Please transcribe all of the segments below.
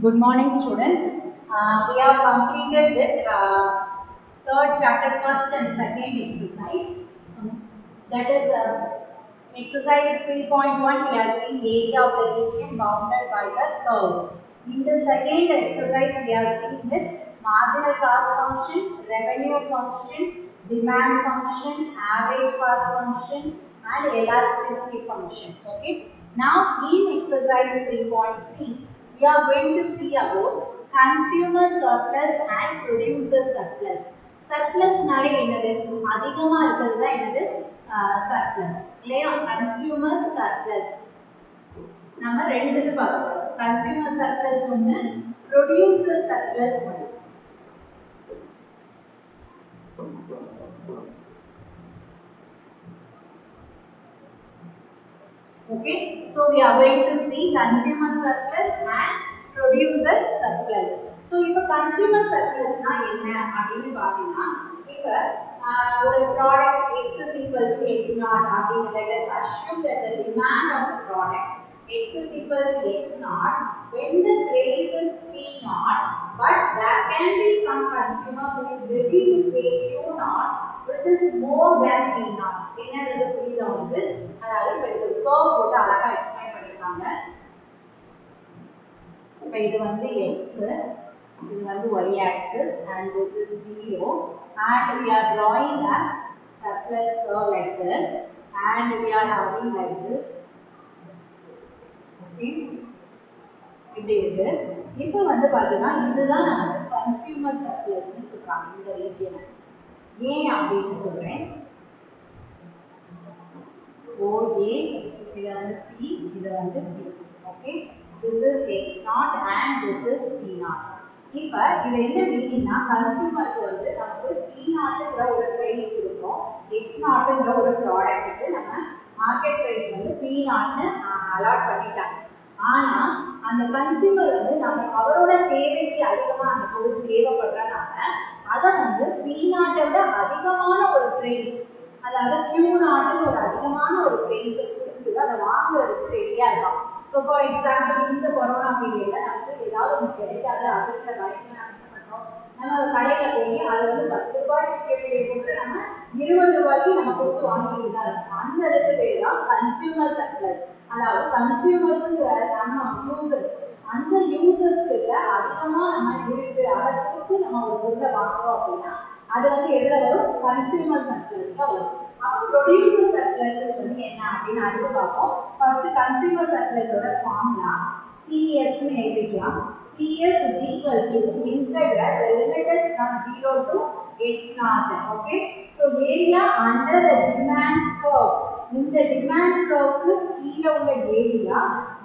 Good morning, students. We have completed with third chapter, first and second exercise. That is exercise 3.1. We are seeing area of the region bounded by the curves. In the second exercise, we are seeing with marginal cost function, revenue function, demand function, average cost function, and elasticity function. Okay. Now, in exercise 3.3. we are going to see about consumer surplus and producer surplus. Surplus நாலே என்னது அதிகமா இருக்கிறது தான் என்னது surplus இல்லையா consumer surplus நம்ம ரெண்டு இது பார்க்கறோம் consumer surplus ஒன்னு producer surplus ஒன்னு okay so we are going to see consumer surplus and producer surplus so இப்போ consumer surplus னா என்ன அப்படினு பாத்தீங்கன்னா இப்போ ஒரு product x is equal to x naught அப்படினு let us assume that the demand of the product x is equal to x naught when the price is p naught but there can be some consumer who is ready to pay q naught which is more than p naught என்னது புரியுதா உங்களுக்கு அதாவது இப்போ இது curve போட்டு அழகா explain பண்ணிருக்காங்க இப்போ இது வந்து x இது வந்து y axis and this is 0 and we are drawing a circular curve like this and we are having like this okay இப்படி இருக்கு இப்போ வந்து பாத்தீங்கன்னா இதுதான் நம்ம கன்சியூமர் சர்ப்ளஸ் னு சொல்றாங்க இந்த ரீஜியனை ஏன் அப்படினு சொல்றேன் OA இது வந்து P இது வந்து P okay this is x naught and this is P naught இப்போ இது என்ன மீனிங்னா கன்சியூமருக்கு வந்து நமக்கு P நாட்ங்கற ஒரு பிரைஸ் இருக்கும் x நாட்ங்கற ஒரு ப்ராடக்ட்க்கு நம்ம மார்க்கெட் பிரைஸ் வந்து P நாட்னு அலாட் பண்ணிட்டாங்க ஆனா அந்த கன்சியூமர் வந்து நம்ம அவரோட தேவைக்கு அதிகமா அந்த பொருள் தேவைப்படுறனால அத வந்து P நாட்டை விட அதிகமான ஒரு பிரைஸ் அதாவது Q நாட்னு ஒரு அதிகமான ஒரு பிரைஸ் கொடுத்து அத வாங்குறதுக்கு ரெடியா இருக்காங்க So for example, இந்த கொரோனா பீரியட்ல நமக்கு ஏதாவது ஒன்று கிடைக்காது அப்படிங்கிற பயத்துல நம்ம என்ன பண்றோம் நம்ம கடையில போய் அது வந்து 10 ரூபாய்க்கு விற்கக்கூடிய பொருள் நம்ம 20 ரூபாய்க்கு நம்ம கொடுத்து வாங்கிட்டு தான் இருக்கோம் அந்த இதுக்கு பேர் தான் கன்சியூமர் சர்ப்ளஸ் அதாவது கன்சியூமர்ஸ்ங்கிற நம்ம யூசர்ஸ் அந்த யூசர்ஸ் கிட்ட அதிகமா நம்ம இருக்கு அதை கொடுத்து நம்ம ஒரு பொருளை வாங்குறோம் அப்படின்னா அது வந்து எதுல வரும் கன்சியூமர் சர்ப்ளஸ்ல வரும் அப்போ ப்ரொடியூசர் சர்ப்ளஸ் வந்து என்ன அப்படின்னு அடுத்து பார்ப்போம் ஃபர்ஸ்ட் கன்சியூமர் சர்ப்ளஸோட ஃபார்முலா CS னு எழுதிக்கலாம் CS is equal to integral the limit is from 0 to x naught okay so area under the demand curve இந்த demand curve கீழ உள்ள area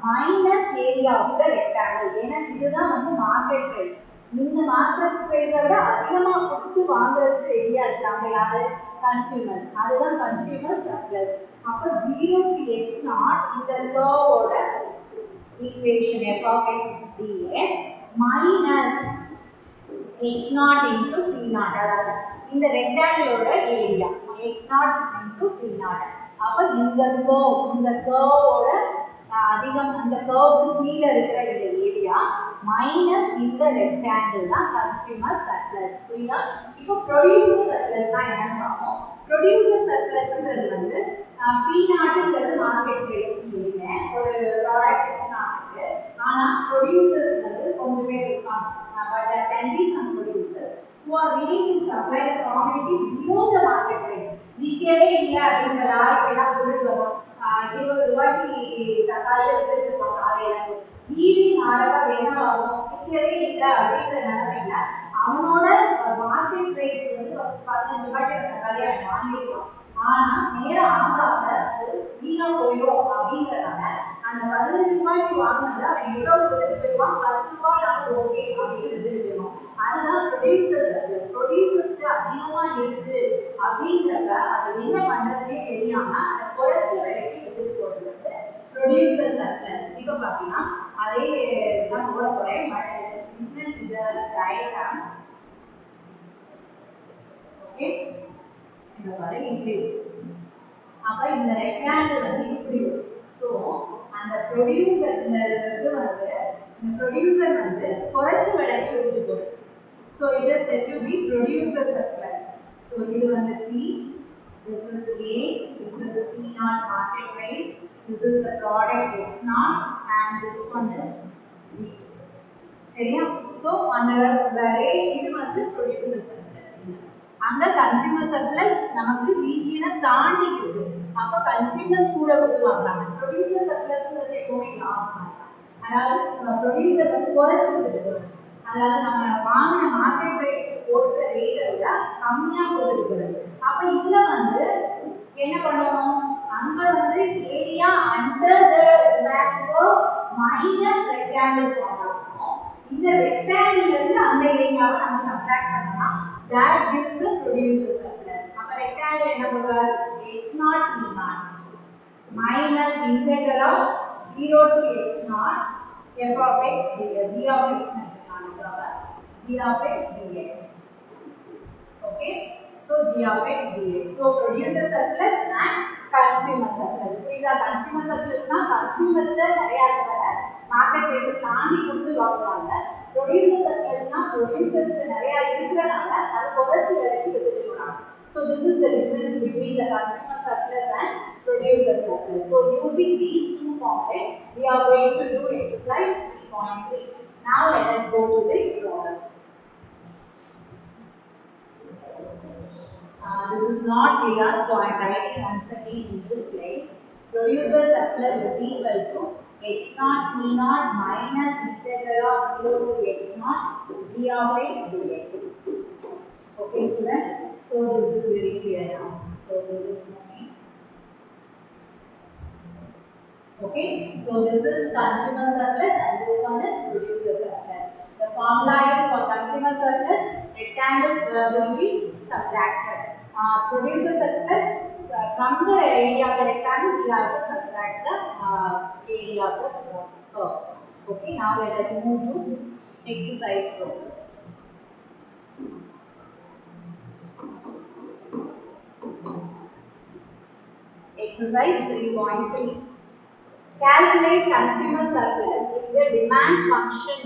minus area of the rectangle ஏன்னா இதுதான் வந்து market price இந்த market பிரைஸை விட அதிகமா கொடுத்து வாங்குறதுக்கு ரெடியா இருக்காங்க யாரு கன்சியூமர்ஸ் அதுதான் கன்சியூமர் சர்ப்ளஸ் அப்ப 0 to x naught இந்த கர்வோட equation f of x dx minus x naught into p naught அதாவது இந்த ரெக்டாங்கிளோட area x naught into p naught அப்ப இந்த கர்வோட அதிகம் அந்த கர்வுக்கு கீழ இருக்கிற இந்த ஏரியா மைனஸ் இந்த ரெக்டாங்கிள் தான் கன்சியூமர் சர்ப்ளஸ் புரியுதா இப்போ ப்ரொடியூசர் சர்ப்ளஸ் தான் என்னன்னு பார்ப்போம் ப்ரொடியூசர் சர்ப்ளஸ்ங்கிறது வந்து P நாட்ங்கிறது மார்க்கெட் பிரைஸ் சொல்லிட்டேன் ஒரு ப்ராடக்ட் எக்ஸாம்பிளுக்கு ஆனா ப்ரொடியூசர்ஸ் வந்து கொஞ்சம் பேர் இருப்பாங்க but there can be some producers who are willing to supply the commodity below the market price விக்கவே இல்ல அப்படிங்கறதா இப்ப என்ன பொருள் வரும் 20 ரூபாய்க்கு தக்காளி எடுத்துட்டு காலையில ஈவினிங் ஆறப்ப என்ன ஆகும் விக்கவே இல்ல அப்படிங்கிற நிலைமையில அவனோட மார்க்கெட் பிரைஸ் வந்து 15 ரூபாய்க்கு தக்காளியை வாங்கிருக்கோம் ஆனா நேரம் ஆகாம வீணா போயிடும் அப்படிங்கறனால அந்த 15 ரூபாய்க்கு வாங்கினது அவன் எவ்வளவு வித்துட்டு போயிடுவான் 10 ரூபாய்னாலும் ஓகே அப்படின்னு வித்துட்டு போயிடுவான் அதுதான் ப்ரொடியூசர் சர்ப்ளஸ் ப்ரொடியூசர்ஸ் அதிகமா இருக்கு அப்படிங்கிறப்ப அதை என்ன பண்றதுன்னே தெரியாம அதை குறைச்ச விலைக்கு வித்துட்டு போறது ப்ரொடியூசர் சர்ப்ளஸ் இப்போ பாத்தீங்கன்னா அதே தான் போட போறேன் பட் டிஃபரண்ட் இந்த டயக்ராம் ஓகே இந்த மாதிரி இப்படி அப்ப இந்த ரெக்டாங்கிள் வந்து இப்படி வரும் சோ அந்த ப்ரொடியூசர்ங்கிறது வந்து இந்த producer வந்து குறைச்ச விலைக்கு வித்துட்டு போகுது. So it is said to be producer surplus. So இது வந்து P, this is A, this is P naught market price, this is the product X naught, and this one is B. சரியா? So அந்த rate இது வந்து producer surplus. அந்த consumer surplus நமக்கு ரீஜியனை தாண்டி இருக்கு. அப்ப consumers கூட கொடுத்து வாங்குறாங்க. producer surplus வந்து எப்பவுமே லாஸ் தான். அதாவது producer வந்து குறைச்சு கொடுத்துருக்காங்க. அதாவது நம்ம வாங்கின மார்க்கெட் பிரைஸ் போட்ட ரேட்டை விட கம்மியா கொடுத்துருக்காங்க. அப்ப இதுல வந்து என்ன பண்ணணும்? அங்க வந்து area under the demand curve minus rectangle form. இந்த ரெக்டாங்கிள் இருந்து அந்த ஏரியாவை நம்ம சப்ட்ராக்ட் பண்ணலாம். that gives the producer surplus. அப்ப ரெக்டாங்கிள் என்ன பண்ணுவாரு? x naught p naught minus integral of 0 to x naught f of x dx g of x g of x dx. Okay, so g of x dx. So producer surplus and consumer surplus. இத consumer surplus னா consumers நிறைய இருக்கற market price தாண்டி கொடுத்து வாங்குறாங்க. producer surplus னா producers நிறைய இருக்கறனால அது குறைச்சு விலைக்கு வித்துட்டு போறாங்க. So this is the difference between the consumer surplus and producer surplus. So using these two formulas, we are going to do exercise 3.3. Now let us go to the problems. This is not clear, so I am writing once again in this place. Producer surplus is equal to x naught p naught minus integral of 0 to x naught g of x dx. Okay, students. So this is very clear now. So this is moving. Okay. So this is consumer surplus and this one is producer surplus. The formula is for consumer surplus, rectangle will be subtracted. Producer surplus from the area of the rectangle we have to subtract the area of the curve. Okay. Now let us move to exercise problems. Exercise 3.3. Calculate consumer surplus if the demand function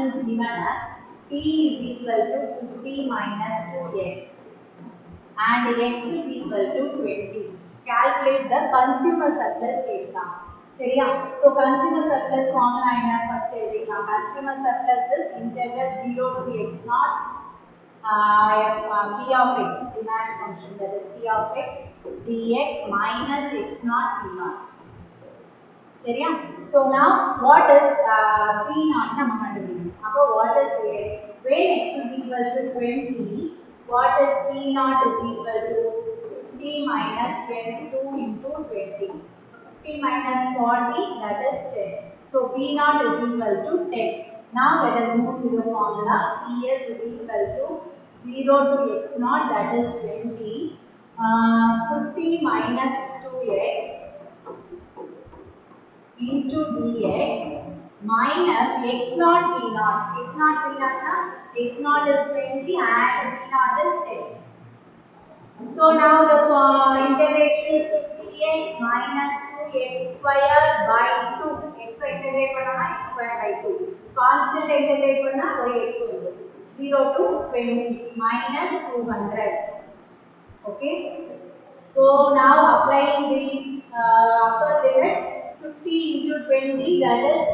is given as P is equal to 50 minus 2x and x is equal to 20. Calculate the consumer surplus data. சரியா? So consumer surplus formula என்ன? First எழுதிக்கலாம். Consumer surplus is integral 0 to x naught p of x, demand function, that is p of x dx minus x naught p naught. சரியா? So now what is p naught நம்ம கண்டுபிடிக்கணும். அப்போ what is a when x is equal to 20, what is p naught is equal to 50 minus 22 into 20. 50 minus 40, that is 10. So p naught is equal to 10. Now let us move to the formula. Cs is equal to 0 to x naught, that is 20. 50 minus 2x into dx minus x naught p naught. X naught p naught na? X naught is 20 and p naught is 10. So now the integration is 50x minus 2x square by 2. X integrate பண்ணா x square by 2. Constant integrate பண்ணா y x வரும். 0 to 20 minus 200. Okay. So now applying the upper limit, 50 into 20, that is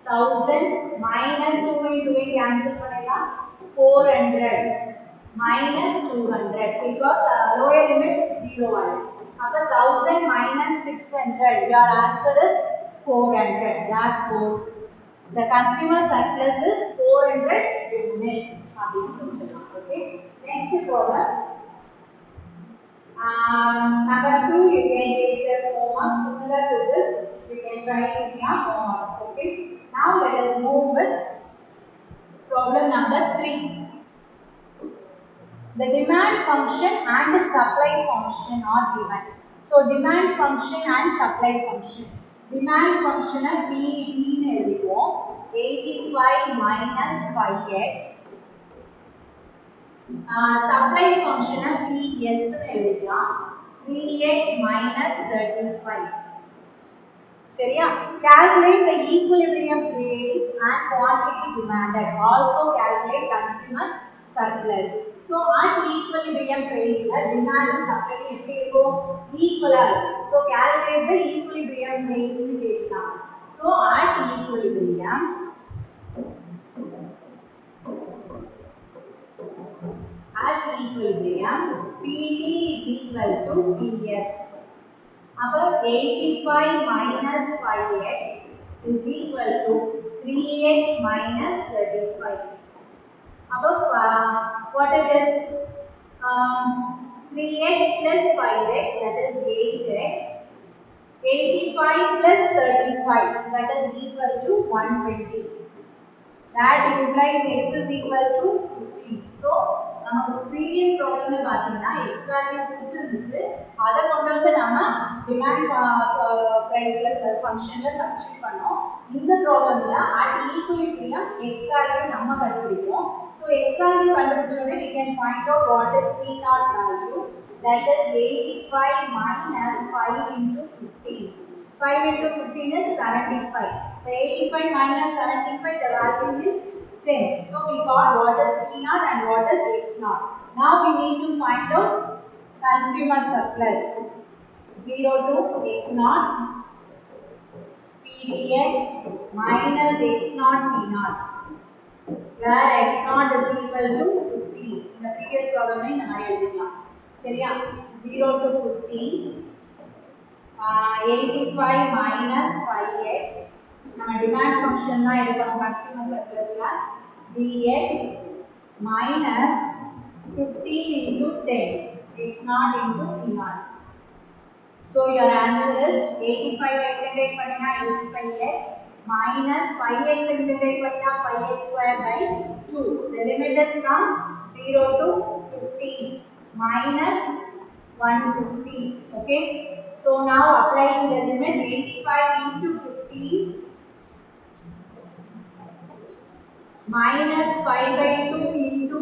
1000 minus 2 into 8 cancel பண்ணலாம் 400 minus 200 because lower limit 0 ஆயிடும். அப்ப 1000 minus 600, your answer is 400. Therefore the consumer surplus is 400 units. Okay. Next problem. Number 2, you can take this homework. Similar to this, you can try it in your homework. Okay. Now let us move with problem number 3. The demand function and the supply function are given. So demand function and supply function. Demand function PD னு எழுதுவோம். 85 minus 5x. Supply function PS னு எழுதிக்கலாம். 3x minus 35. சரியா? Calculate the equilibrium rates and quantity demanded. Also calculate consumer surplus. So at equilibrium rates demand and supply எப்படி இருக்கும்? Equal. So calculate the equilibrium rates னு கேட்கலாம். So at equilibrium PT is equal to PS. Above 85 minus 5x is equal to 3x minus 35. Above what it is? 3x plus 5x, that is 8x. 85 plus 35, that is equal to 120. That implies x is equal to 15. So, நமக்கு previous problem பாத்தீங்கன்னா x value கொடுத்திருந்துச்சு, அத கொண்டு வந்து நாம demand price functionல substitute பண்ணோம். இந்த problemல at equilibrium x value நம்ம கண்டுபிடிப்போம். So x value கண்டுபிடிச்சோனே we can find out what is P naught value, that is 85 minus 5 into 15. 5 into 15 is 75. So 85 minus 75, the value is 10. So we got what is P naught and what is X naught. Now we need to find out consumer surplus. 0 to X naught PDX minus X naught P naught, where X naught is equal to 15. In the previous problem, இந்த மாதிரி எழுதிக்கலாம். சரியா? 0 to 15. 85 minus 5x. நம்ம demand function தான் எடுக்கணும் consumer surplus ல. dx minus 15 into 10. X naught into P naught. So your answer is 85 integrate பண்ணீனா 85x minus 5x integrate பண்ணீனா 5x square by 2. The limit is from 0 to 15 minus 150. Okay. So now applying the limit 85 into 15 minus 5 by 2 into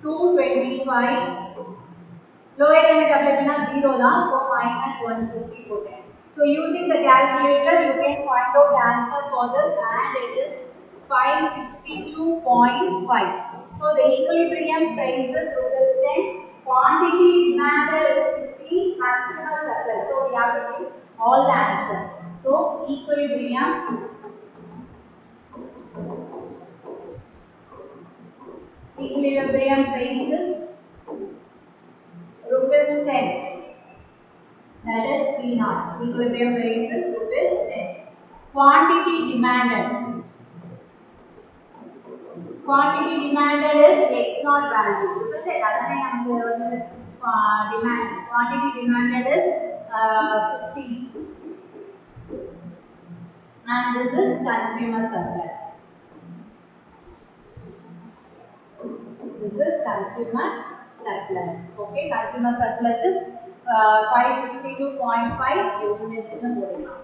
225. Lower limit apply பண்ணா 0 தான், so minus 150 போட்டேன். So using the calculator you can find out the answer for this, and it is 562.5. So the equilibrium price is ₹10, quantity demanded is 15, consumer surplus. So we have to give all the answer. So equilibrium price is ₹10. That is P naught. Equilibrium price is ₹10. Quantity demanded. Quantity demanded is X naught value. Isn't it? Adane namakku demand. Quantity demanded is 15. And this is consumer surplus. This is consumer surplus. Okay, consumer surplus is 562.5 units.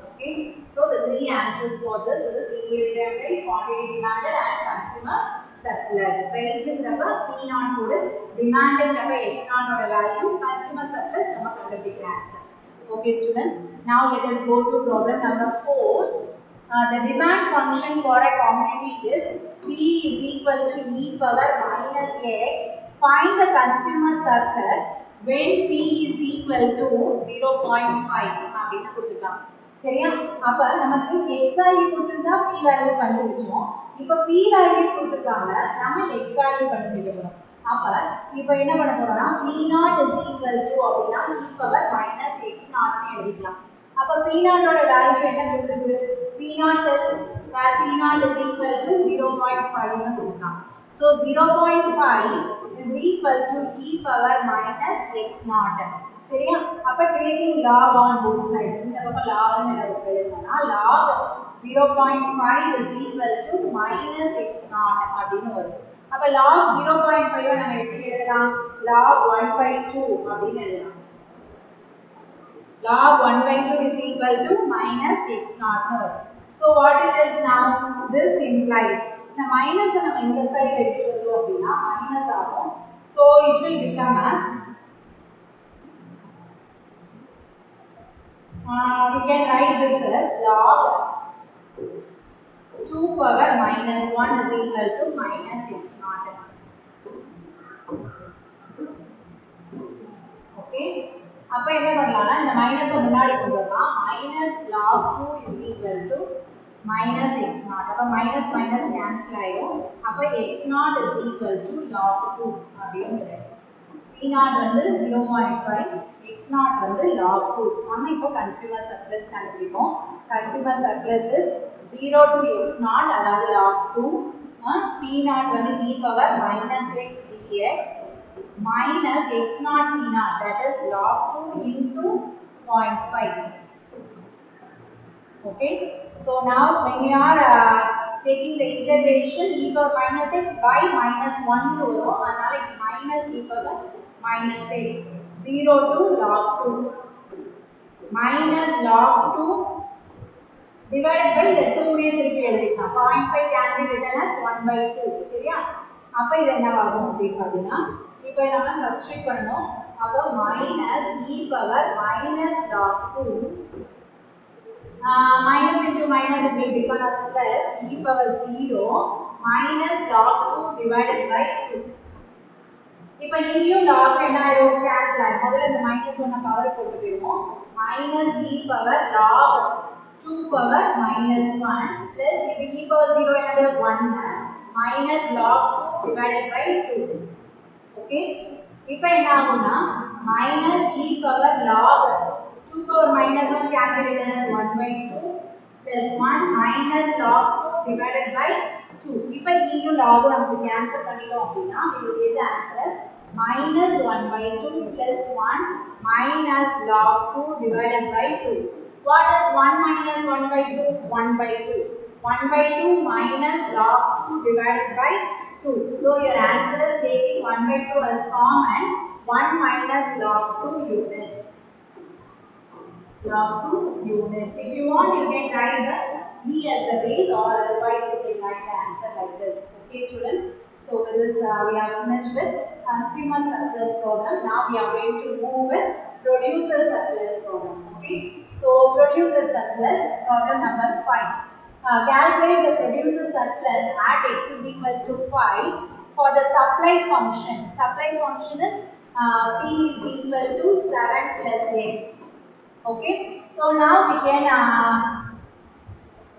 Okay, so the three answers for this is equilibrium price, quantity demanded, and consumer surplus. Price is number P naught code, demand is number X naught value, consumer surplus number conducting answer. Okay, students. Now let us go to problem number 4. The demand function for a commodity is P is equal to e power minus x. Find the consumer surplus when P is equal to 0.5 அப்படினு கொடுத்துட்டாங்க. சரியா? அப்ப நமக்கு x value கொடுத்திருந்தா p value கண்டுபிடிச்சோம். இப்போ p value கொடுத்திருக்காங்க, நாம x value கண்டுபிடிக்க போறோம். அப்ப இப்போ என்ன பண்ண போறோம்னா p naught is equal to அப்படினா e power minus x naught னு எழுதிக்கலாம். அப்ப p naught ஓட வேல்யூ என்ன கொடுத்திருக்கு? p naught is where p naught is equal to 0.5 னு கொடுத்தாங்க. So 0.5 is equal to e power minus x naught. சரியா? அப்ப taking log on both sides. இந்த பக்கம் log னு எழுதுனா log 0.5 is equal to minus x naught அப்படினு வரும். அப்ப log 0.5 நம்ம எப்படி எழுதலாம்? log 1/2 அப்படினு எழுதலாம். Log 1/2 is equal to minus x naught. So what it is now? This implies the minus நம்ம இந்த side எடுத்துட்டு வந்தோம் அப்படினா minus ஆகும். So it will become as we can write this as log 2 power minus 1 is equal to minus x naught. Okay. அப்ப என்ன பண்ணலாம்னா இந்த மைனஸ் முன்னாடி கொண்டு வரலாம் minus log 2 is equal to minus x naught. அப்ப minus minus cancel ஆயிடும். அப்ப x naught is equal to log 2 அப்படிங்கிறது. p naught வந்து 0.5, x naught வந்து log 2. நம்ம இப்போ consumer surplus கண்டுபிடிப்போம். Consumer surplus is 0 to x naught அதாவது log 2 p naught வந்து e power minus x dx minus x naught p naught, that is log 2 into 0.5. Okay, so now when you are taking the integration, e power minus x by minus 1 to வரும், அதனால minus e power minus x 0 to log 2 minus log 2 divided by the 2 உடைய திருப்பி எழுதிக்கலாம். 0.5 can be written as 1 by 2. சரியா? அப்ப இது என்னவாகும் அப்படினு பாத்தீங்கன்னா இப்போ நம்ம சப்ஸ்டிட்யூட் பண்ணனும். அப்ப minus e power minus log 2 minus into minus it will become as plus e power 0 minus log 2 divided by 2. இப்போ இங்கேயும் log என்ன ஆயிடும் கேன்சல் ஆயிடும். முதல்ல இந்த minus 1 பவர் போட்டு போயிடுவோம். minus e power log 2 power minus 1 plus இது e power 0 என்னது 1 minus log 2 divided by 2. Okay, இப்போ என்ன ஆகும்னா minus e power log 2 power minus 1 can be written as 1 by 2 plus 1 minus log 2 divided by 2. இப்போ இங்கேயும் log நமக்கு cancel பண்ணிட்டோம் அப்படின்னா we will get the answer as minus 1 by 2 plus 1 minus log 2 divided by 2. What is 1 minus 1 by 2? 1 by 2. 1 by 2 minus log 2 divided by 2. So your answer is taking 1 by 2 as common, 1 minus log 2 units. Log 2 units. If you want, you can write the e as a base, or otherwise you can write the answer like this. Okay, students. So with this we have finished with consumer surplus problem. Now we are going to move with producer surplus problem. Okay. So producer surplus problem number 5. Calculate the producer surplus at x is equal to 5 for the supply function. Supply function is p is equal to 7 plus x. Okay, so now we can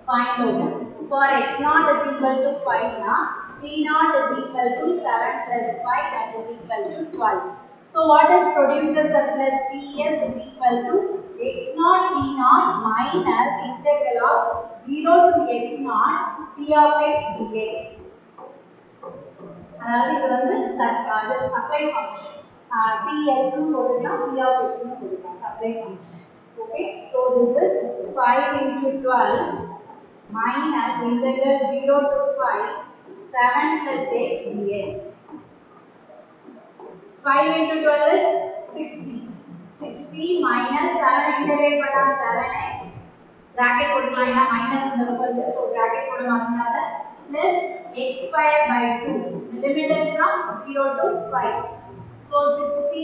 find out for x naught is equal to 5 now p naught is equal to 7 plus 5, that is equal to 12. So what is producer surplus? Ps is equal to x naught p naught minus integral of 0 to x naught p of x dx. அதாவது இது வந்து supply function. ps னு போட்டுக்கலாம், p of x னு போட்டுக்கலாம், supply function. Okay, so this is 5 into 12 minus integral 0 to 5 7 plus x dx. 5 into 12 is 60. 60 minus 7 integrate பண்ணா 7x. bracket போட்டுக்கலாம், ஏன்னா minus இந்த பக்கம் இருக்கு, so bracket போட மாட்டனால plus x squared by 2. The limit is from 0 to 5. So 60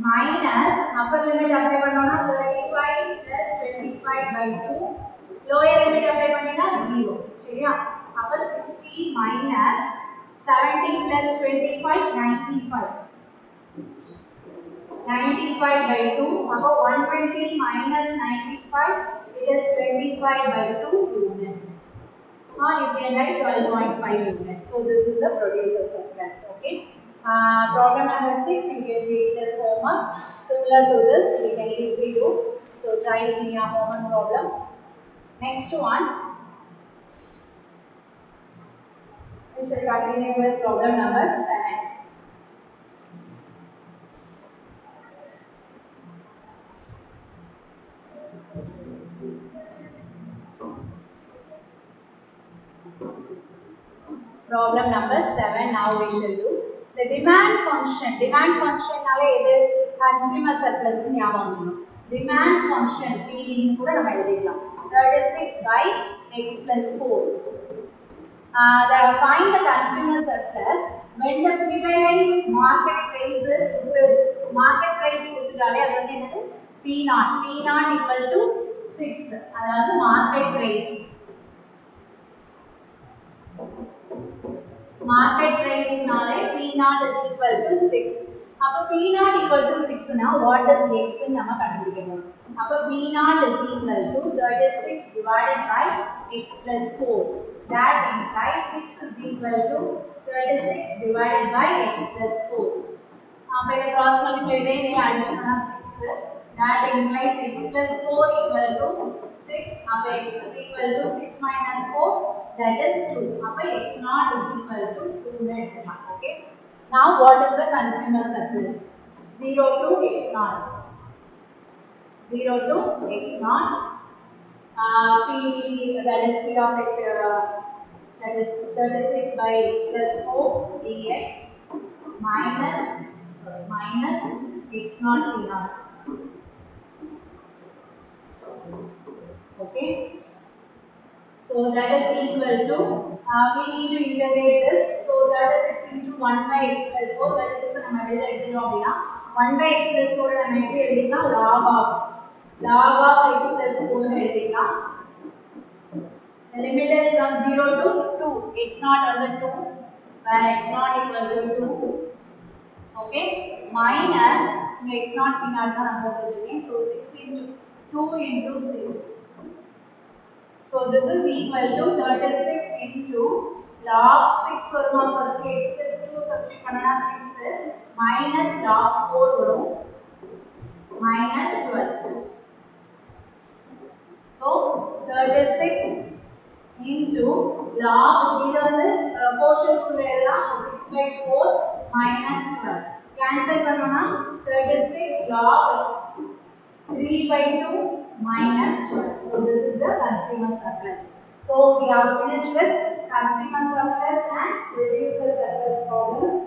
minus upper limit apply பண்ணோம்னா 35 plus 25 by 2. lower limit apply பண்ணினா 0. சரியா? அப்ப 60 minus 70 plus 25 95. 95 by 2. அப்ப 120 minus 95, it is 25 by 2 units. Or you can write 12.5 units. So this is the producer surplus. Okay. Problem number 6, you can take this homework. Similar to this, we can easily do. So try it in your homework problem. Next one, we shall continue with problem number 7. Problem number 7, now we shall do the demand function. Demand function நால எது consumer surplus ஞாபகம் வரணும். Demand function P ன்னு கூட நம்ம எழுதிக்கலாம். 36 by x plus 4. Find the consumer surplus when the prevailing market price is rupees. Market price கொடுத்துட்டாலே அது வந்து என்னது P naught equal to 6. அதாவது market price. Market price நாலே P naught is equal to 6. அப்ப P naught equal to 6 னா what is x ன்னு நம்ம கண்டுபிடிக்கணும். அப்ப P naught is equal to 36 divided by x plus 4. That implies 6 is equal to 36 divided by x plus 4. அப்ப இத cross multiply இதை addition பண்ணா 6. That implies x plus 4 equal to 6. அப்ப x is equal to 6 minus 4, that is 2. அப்ப x naught is equal to 2 ன்னு எடுத்துக்கலாம். Okay. Now what is the consumer surplus? 0 to x naught. 0 to x naught. P, that is P of x, that is 36 by x plus 4 dx minus x naught P naught. Okay. So that is equal to, we need to integrate this. So 36 into 1 by x plus 4, that is if நம்ம வெளியில எடுத்துட்டோம் அப்படினா 1 by x plus 4 நம்ம எப்படி எழுதிக்கலாம், log of x plus 4 ன்னு எழுதிக்கலாம். The limit is from 0 to 2, x naught வந்து 2, where x naught equal to 2. Okay, minus x naught p naught தான் நம்ம போட்டு வச்சிருக்கேன். So 6 into 2 into 6. So this is equal to 36 into log 6 வருமா, first x 2 substitute பண்ணனா 6 minus log 4 வரும் minus 12. So 36 into log இது வந்து quotient குள்ள எழுதலாம் 6 by 4 minus 12. Cancel பண்ணோம்னா 36 log 3 by 2 minus 12. So this is the consumer surplus. So we have finished with consumer surplus and producer surplus problems.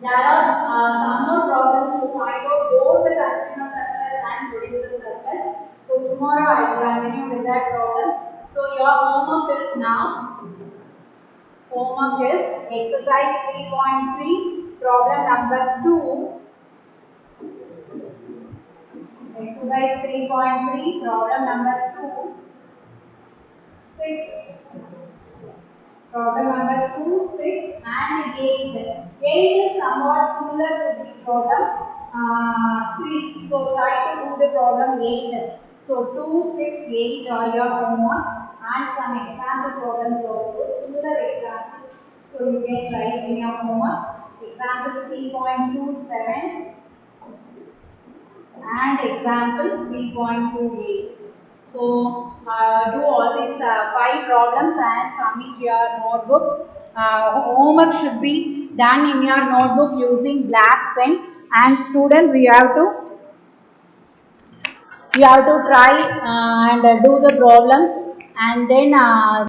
There are some more problems to find out both the consumer surplus and producer surplus. So tomorrow I will continue with that problems. So your homework is now. Homework is exercise 3.3, problem number 2. Exercise 3.3, problem number 2, 6. Problem number 2, 6 and 8. 8 is somewhat similar to the problem 3. So try to do the problem 8. So 2, 6, 8 are your homework and some example problems also, similar examples. So you can write in your homework. Example 3.27. and example 3.28. So do all these 5 problems and submit your notebooks. Homework should be done in your notebook using black pen, and students you have to try and do the problems and then